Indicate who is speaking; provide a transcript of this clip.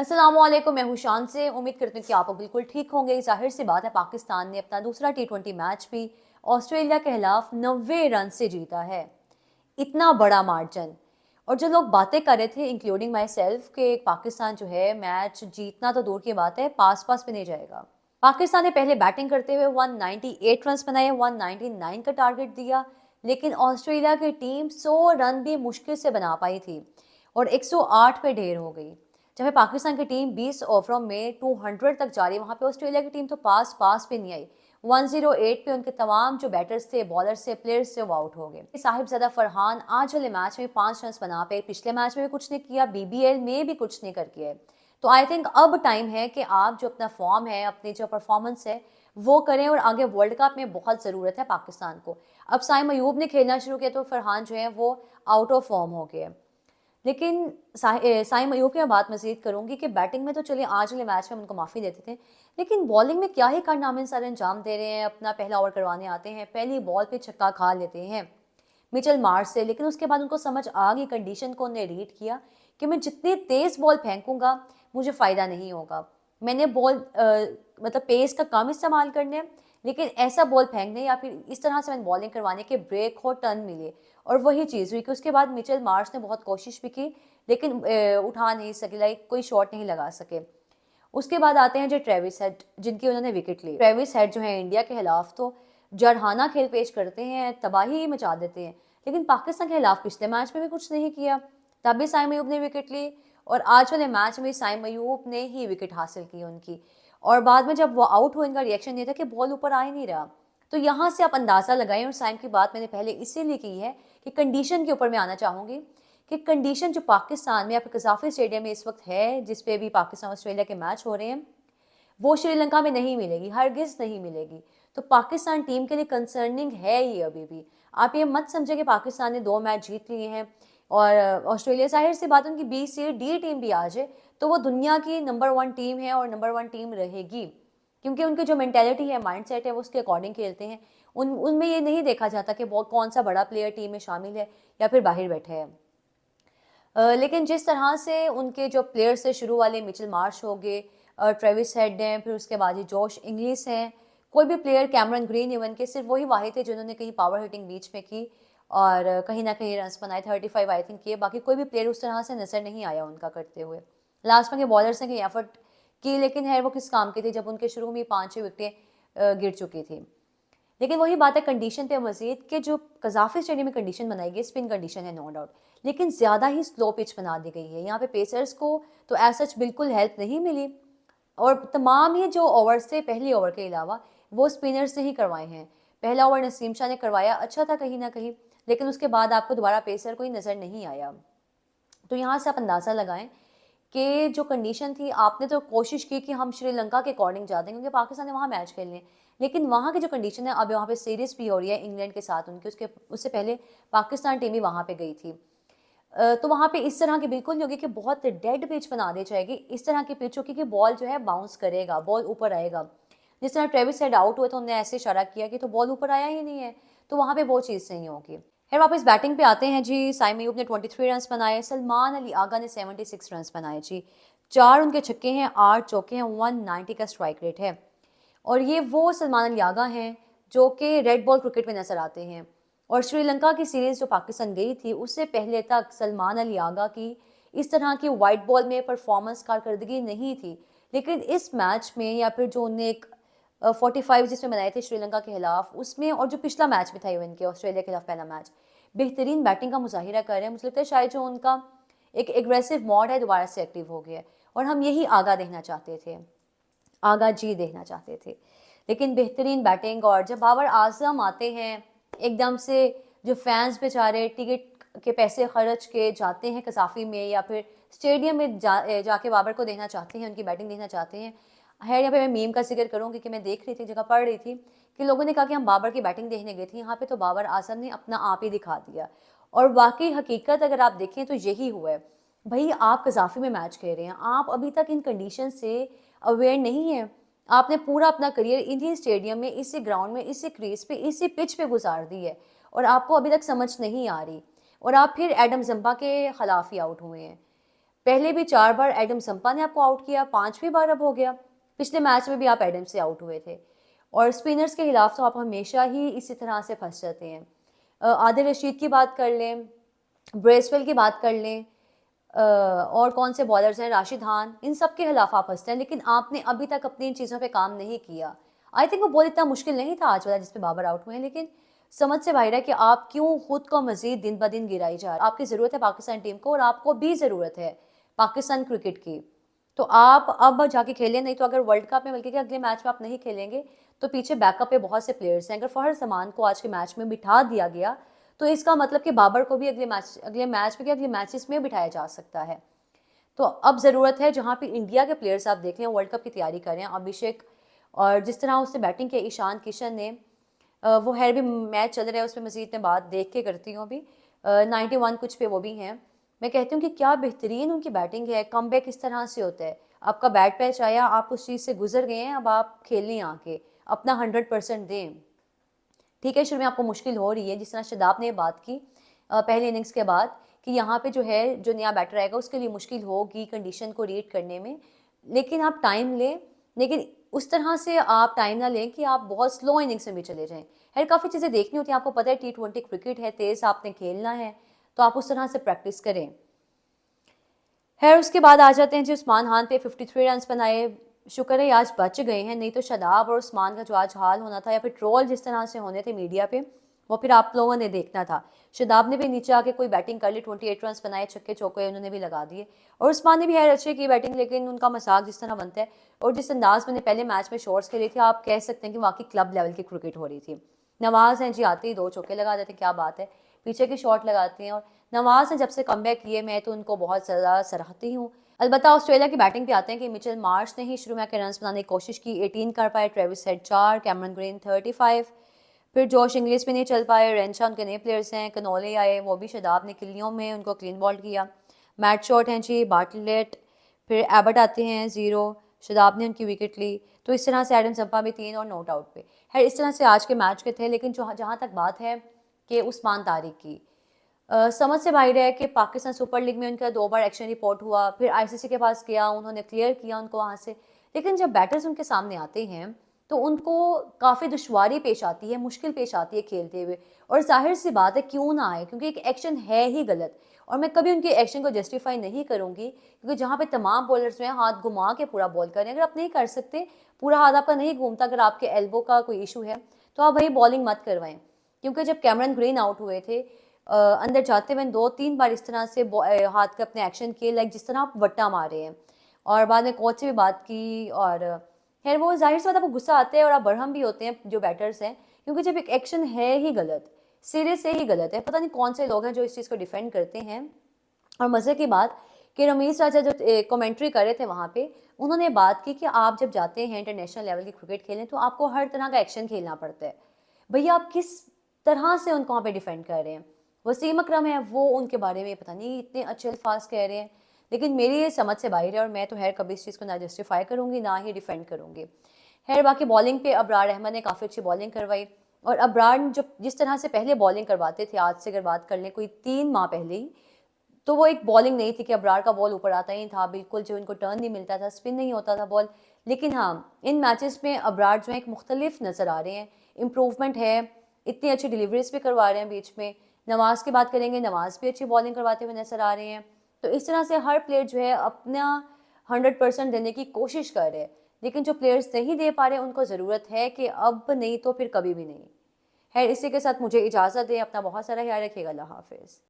Speaker 1: अस्सलामुअलैकुम, मैं हूं शान से। उम्मीद करती हूँ कि आप बिल्कुल ठीक होंगे। जाहिर सी बात है, पाकिस्तान ने अपना दूसरा T20 मैच भी ऑस्ट्रेलिया के खिलाफ 90 रन से जीता है। इतना बड़ा मार्जिन। और जो लोग बातें कर रहे थे, इंक्लूडिंग माई सेल्फ, के पाकिस्तान जो है मैच जीतना तो दूर की बात है, पास पास भी नहीं जाएगा। पाकिस्तान ने पहले बैटिंग करते हुए 198 रन बनाए, 199 का टारगेट दिया, लेकिन ऑस्ट्रेलिया की टीम 100 रन भी मुश्किल से बना पाई थी और 108 पे ढेर हो गई। जब पाकिस्तान की टीम 20 ओवरों में 200 तक जा रही है, वहां पे ऑस्ट्रेलिया की टीम तो पास पास पे नहीं आई। 108 पे उनके तमाम जो बैटर्स थे, बॉलर्स थे, प्लेयर्स थे, वो आउट हो गए। साहिबजादा फरहान आज वाले मैच में 5 रन बना पे, पिछले मैच में भी कुछ नहीं किया, BBL में भी कुछ नहीं कर किया। तो आई थिंक अब टाइम है कि आप जो अपना फॉर्म है, अपनी जो परफॉर्मेंस है, वो करें। और आगे वर्ल्ड कप में बहुत ज़रूरत है पाकिस्तान को। अब साइम अयूब ने खेलना शुरू किया तो फरहान जो है वो आउट ऑफ फॉर्म हो गए। लेकिन साइम अयूब की मैं बात मजीद करूंगी कि बैटिंग में तो चलिए आज वाले मैच में हम उनको माफ़ी देते थे, लेकिन बॉलिंग में क्या ही कारनामे सारे अंजाम दे रहे हैं। अपना पहला ओवर करवाने आते हैं, पहली बॉल पे छक्का खा लेते हैं मिचेल मार्श से, लेकिन उसके बाद उनको समझ आ गई, कंडीशन को उन्हें रीड किया कि मैं जितनी तेज़ बॉल फेंकूंगा मुझे फ़ायदा नहीं होगा। मैंने बॉल मतलब पेस का कम इस्तेमाल करना है, लेकिन ऐसा बॉल फेंकने या फिर इस तरह से मैंने बॉलिंग करवाने के ब्रेक हो, टर्न मिले। और वही चीज़ हुई कि उसके बाद मिचेल मार्श ने बहुत कोशिश भी की, लेकिन उठा नहीं सके, लाइक कोई शॉट नहीं लगा सके। उसके बाद आते हैं जो ट्रेविस हेड, जिनकी उन्होंने विकेट ली। ट्रेविस हेड जो है इंडिया के खिलाफ तो जरहाना खेल पेश करते हैं, तबाही मचा देते हैं, लेकिन पाकिस्तान के खिलाफ पिछले मैच में भी कुछ नहीं किया, तब भी साइम अयूब ने विकेट ली। और आज वाले मैच में साइम अयूब ने ही विकेट हासिल की उनकी। और बाद में जब वो आउट हुए, इनका रिएक्शन ये था कि बॉल ऊपर आ ही नहीं रहा। तो यहाँ से आप अंदाज़ा लगाएं। और साइम की बात मैंने पहले इसीलिए की है कि कंडीशन के ऊपर मैं आना चाहूँगी कि कंडीशन जो पाकिस्तान में या फिर कजाफी स्टेडियम में इस वक्त है, जिसपे भी पाकिस्तान ऑस्ट्रेलिया के मैच हो रहे हैं, वो श्रीलंका में नहीं मिलेगी, हरगिज नहीं मिलेगी। तो पाकिस्तान टीम के लिए कंसर्निंग है ये अभी भी। आप ये मत समझे कि पाकिस्तान ने 2 मैच जीत लिए हैं और ऑस्ट्रेलिया, जाहिर सी बात, उनकी B, C, D टीम भी आ जाए तो वो दुनिया की नंबर 1 टीम है और नंबर 1 टीम रहेगी, क्योंकि उनकी जो मेंटेलिटी है, माइंडसेट है, वो उसके अकॉर्डिंग खेलते हैं। उनमें ये नहीं देखा जाता कि वो कौन सा बड़ा प्लेयर टीम में शामिल है या फिर बाहर बैठे हैं। लेकिन जिस तरह से उनके जो प्लेयर्स थे शुरू वाले, मिचेल मार्श हो गए, ट्रेविस हेड हैं, फिर उसके बाद ही जोश इंग्लिस हैं, कोई भी प्लेयर, कैमरन ग्रीन इवन के, सिर्फ वही वाहिद थे जिन्होंने कहीं पावर हिटिंग बीच में की और कहीं ना कहीं रन बनाए, 35 आई थिंक किए। बाकी कोई भी प्लेयर उस तरह से नजर नहीं आया उनका करते हुए। लास्ट में के बॉलर्स ने कहीं एफर्ट की, लेकिन है वो किस काम की थी जब उनके शुरू में 5-6 विकेटें गिर चुकी थी। लेकिन वही बात है कंडीशन पे मजीद, कि जो कजाफी स्टेडियम में कंडीशन बनाई गई, स्पिन कंडीशन है नो डाउट, लेकिन ज़्यादा ही स्लो पिच बना दी गई है। यहाँ पे पेसर्स को तो एज सच बिल्कुल हेल्प नहीं मिली और तमाम ये जो ओवर्स थे, पहले ओवर के अलावा, वो स्पिनर्स ने ही करवाए हैं। पहला ओवर नसीम शाह ने करवाया, अच्छा था कहीं ना कहीं, लेकिन उसके बाद आपको दोबारा पेसर कोई नज़र नहीं आया। तो यहाँ से आप अंदाज़ा लगाएं कि जो कंडीशन थी, आपने तो कोशिश की कि हम श्रीलंका के अकॉर्डिंग जाते हैं क्योंकि पाकिस्तान ने वहाँ मैच खेलने हैं, लेकिन वहाँ की जो कंडीशन है, अब वहाँ पे सीरीज भी हो रही है इंग्लैंड के साथ उनकी, उसके उससे पहले पाकिस्तान टीम भी वहाँ पे गई थी। तो वहाँ पे इस तरह की बिल्कुल नहीं होगी कि बहुत डेड पिच बना दी जाएगी। इस तरह की पिच होगी कि बॉल जो है बाउंस करेगा, बॉल ऊपर आएगा। जिस तरह ट्रेविस हेड आउट हुए तो उन्होंने ऐसे इशारा किया कि तो बॉल ऊपर आया ही नहीं है, तो वहाँ पे वो चीज़ नहीं होगी। खैर वापस बैटिंग पे आते हैं जी। साइम अयूब ने 23 रन बनाए, सलमान अली आगा ने 76 रन बनाए जी। 4 उनके छक्के हैं, 8 चौके हैं, 190 का स्ट्राइक रेट है। और ये वो सलमान अली आगा हैं जो कि रेड बॉल क्रिकेट में नजर आते हैं। और श्रीलंका की सीरीज जो पाकिस्तान गई थी, उससे पहले तक सलमान अली आगा की इस तरह की वाइट बॉल में परफॉर्मेंस कारकर्दगी नहीं थी। लेकिन इस मैच में, या फिर जो उन्हें एक 45 जिसमें बनाए थे श्रीलंका के खिलाफ, उसमें, और जो पिछला मैच भी था इवन के ऑस्ट्रेलिया के खिलाफ पहला मैच, बेहतरीन बैटिंग का मुजाहिरा कर रहे हैं। मुझे लगता है शायद जो उनका एक एग्रेसिव मॉड है दोबारा से एक्टिव हो गया है, और हम यही आगा देखना चाहते थे, आगा जी देखना चाहते थे। लेकिन बेहतरीन बैटिंग, और जब बाबर आजम आते हैं एकदम से, जो फैंस बेचारे टिकट के पैसे खर्च के जाते हैं कसाफी में या फिर स्टेडियम में जाके बाबर को देखना चाहते हैं, उनकी बैटिंग देखना चाहते हैं। है, यहाँ पे मैं मीम का जिक्र करूँ क्योंकि मैं देख रही थी, जगह पढ़ रही थी कि लोगों ने कहा कि हम बाबर की बैटिंग देखने गए थे, यहाँ पे तो बाबर आजम ने अपना आप ही दिखा दिया। और वाकई हकीकत अगर आप देखें तो यही हुआ है। भाई, आप कजाफी में मैच खेल रहे हैं, आप अभी तक इन कंडीशन से अवेयर नहीं है। आपने पूरा अपना करियर इन्हीं स्टेडियम में, इसी ग्राउंड में, इसी क्रीज पे, इसी पिच पे गुजार दी है, और आपको अभी तक समझ नहीं आ रही, और आप फिर एडम जम्बा के खिलाफ ही आउट हुए हैं। पहले भी 4 बार एडम जंपा ने आपको आउट किया, 5वीं बार अब हो गया। पिछले मैच में भी आप एडम से आउट हुए थे। और स्पिनर्स के खिलाफ तो आप हमेशा ही इसी तरह से फंस जाते हैं। आदिल रशीद की बात कर लें, ब्रेसवेल की बात कर लें, और कौन से बॉलर्स हैं, राशिद खान, इन सब के खिलाफ आप फंसते हैं, लेकिन आपने अभी तक अपनी इन चीज़ों पे काम नहीं किया। आई थिंक वो बॉल इतना मुश्किल नहीं था आज वाला जिस पे बाबर आउट हुए हैं, लेकिन समझ से बाहर है कि आप क्यों खुद को मजीद दिन ब दिन गिराई जा रहे हैं। आपकी ज़रूरत है पाकिस्तान टीम को, और आपको भी ज़रूरत है पाकिस्तान क्रिकेट की। तो आप अब जाके खेलें, नहीं तो अगर वर्ल्ड कप में, बल्कि अगले मैच में आप नहीं खेलेंगे तो पीछे बैकअप पे बहुत से प्लेयर्स हैं। अगर फहर जमान को आज के मैच में बिठा दिया गया तो इसका मतलब कि बाबर को भी अगले मैच में, अगले मैचेस में बिठाया जा सकता है। तो अब ज़रूरत है, जहाँ पे इंडिया के प्लेयर्स आप देख लें वर्ल्ड कप की तैयारी कर रहे हैं, अभिषेक, और जिस तरह उसने बैटिंग की ईशान किशन ने, वो है भी मैच चल रहा है उस पर मजीद मैं बात देख के करती हूँ अभी। 91 कुछ पे वो भी हैं। मैं कहती हूँ कि क्या बेहतरीन उनकी बैटिंग है, कमबैक किस तरह से होता है। आपका बैट पैच आया, आप उस चीज़ से गुजर गए हैं, अब आप खेलने आके अपना 100% दें। ठीक है, शुरू में आपको मुश्किल हो रही है, जिस तरह शदाब ने बात की पहले इनिंग्स के बाद, कि यहाँ पे जो है जो नया बैटर आएगा उसके लिए मुश्किल होगी कंडीशन को रीड करने में, लेकिन आप टाइम लें। लेकिन उस तरह से आप टाइम ना लें कि आप बहुत स्लो इनिंग्स में भी चले जाएं। खैर काफ़ी चीज़ें देखनी होती हैं, आपको पता है T20 क्रिकेट है, तेज़ आपने खेलना है, तो आप उस तरह से प्रैक्टिस करें। खैर उसके बाद आ जाते हैं जी उस्मान खान पे, 53 रन बनाए। शुक्र है आज बच गए हैं, नहीं तो शदाब और उस्मान का जो आज हाल होना था, या फिर ट्रोल जिस तरह से होने थे मीडिया पे, वो फिर आप लोगों ने देखना था। शदाब ने भी नीचे आके कोई बैटिंग कर ली, 28 रन बनाए, छक्के चौके उन्होंने भी लगा दिए, और उस्मान ने भी है अच्छी की बैटिंग, लेकिन उनका मजाक जिस तरह बनता है और जिस अंदाज में पहले मैच में शॉट्स खेले थे, आप कह सकते हैं कि वाकई क्लब लेवल की क्रिकेट हो रही थी। नवाज हैं जी, आते ही 2 चौके लगा देते, क्या बात है, पीछे की शॉट लगाते हैं। और नवाज ने जब से कमबैक किए, मैं तो उनको बहुत ज़्यादा सराहती हूँ। अलबत्ता ऑस्ट्रेलिया की बैटिंग पे आते हैं कि मिचेल मार्श ने ही शुरू में आकर रन बनाने की कोशिश की, 18 कर पाए, ट्रेविस हेड 4, कैमरन ग्रीन 35, फिर जोश इंग्लिश भी नहीं चल पाए, रेंशा उनके नए प्लेयर्स हैं, कनोले आए, वो भी शदाब ने किलियों में उनको क्लीन बॉल्ड किया। मैट शॉट हैं जी, बार्टलेट, फिर एबट आते हैं 0, शदाब ने उनकी विकेट ली। तो इस तरह से एडम जंपा भी 3 और नॉट आउट पे है। इस तरह से आज के मैच के थे, लेकिन जहाँ तक बात है कि उस्मान तारिक की, समझ से बाहर है कि पाकिस्तान सुपर लीग में उनका 2 बार एक्शन रिपोर्ट हुआ, फिर आईसीसी के पास गया, उन्होंने क्लियर किया उनको वहाँ से, लेकिन जब बैटर्स उनके सामने आते हैं तो उनको काफ़ी दुश्वारी पेश आती है, मुश्किल पेश आती है खेलते हुए। और जाहिर सी बात है क्यों ना आए, क्योंकि एक एक्शन है ही गलत, और मैं कभी उनके एक्शन को जस्टिफाई नहीं करूँगी, क्योंकि जहाँ पे तमाम बॉलर्स जो हैं हाथ घुमा के पूरा बॉल करें, अगर आप नहीं कर सकते, पूरा हाथ आपका नहीं घूमता, अगर आपके एल्बो का कोई इशू है तो आप वही बॉलिंग मत करवाएं। क्योंकि जब कैमरन ग्रीन आउट हुए थे, अंदर जाते हुए 2-3 बार इस तरह से हाथ के अपने एक्शन किए, लाइक जिस तरह आप वट्टा मारे हैं, और बाद में कोच से भी बात की। और खैर वो जाहिर सी बात आपको गुस्सा आता है और आप बरहम भी होते हैं जो बैटर्स हैं, क्योंकि जब एक एक्शन है ही गलत, सिरे से ही गलत है, पता नहीं कौन से लोग हैं जो इस चीज़ को डिफेंड करते हैं। और मज़े की बात कि रमीज राजा जब कमेंट्री कर रहे थे वहाँ पे, उन्होंने बात की कि आप जब जाते हैं इंटरनेशनल लेवल की क्रिकेट खेलने तो आपको हर तरह का एक्शन खेलना पड़ता है। भैया आप किस तरह से उनको वहाँ पे डिफेंड कर रहे हैं। वसीम अकरम है, वो उनके बारे में पता नहीं इतने अच्छे अल्फाज कह रहे हैं, लेकिन मेरी ये समझ से बाहर है, और मैं तो खैर कभी इस चीज़ को ना जस्टिफाई करूँगी ना ही डिफेंड करूँगी। खैर बाकी बॉलिंग पे अबरार अहमद ने काफ़ी अच्छी बॉलिंग करवाई, और अबरार जो जिस तरह से पहले बॉलिंग करवाते थे, आज से अगर बात कर लें कोई 3 माह पहले ही, तो वो एक बॉलिंग नहीं थी कि अबरार का बॉल ऊपर आता ही था, बिल्कुल जो इनको टर्न नहीं मिलता था, स्पिन नहीं होता था बॉल। लेकिन हाँ, इन मैचेस में अबरार जो है एक मुख्तलिफ नज़र आ रहे हैं, इम्प्रूवमेंट है, इतनी अच्छी डिलीवरीज भी करवा रहे हैं बीच में। नवाज की बात करेंगे, नवाज भी अच्छी बॉलिंग करवाते हुए नजर आ रहे हैं। तो इस तरह से हर प्लेयर जो है अपना 100% देने की कोशिश कर रहे हैं, लेकिन जो प्लेयर्स नहीं दे पा रहे उनको ज़रूरत है कि अब नहीं तो फिर कभी भी नहीं है। इसी के साथ मुझे इजाज़त दें, अपना बहुत सारा ख्याल रखिएगा, अल्लाह हाफिज़।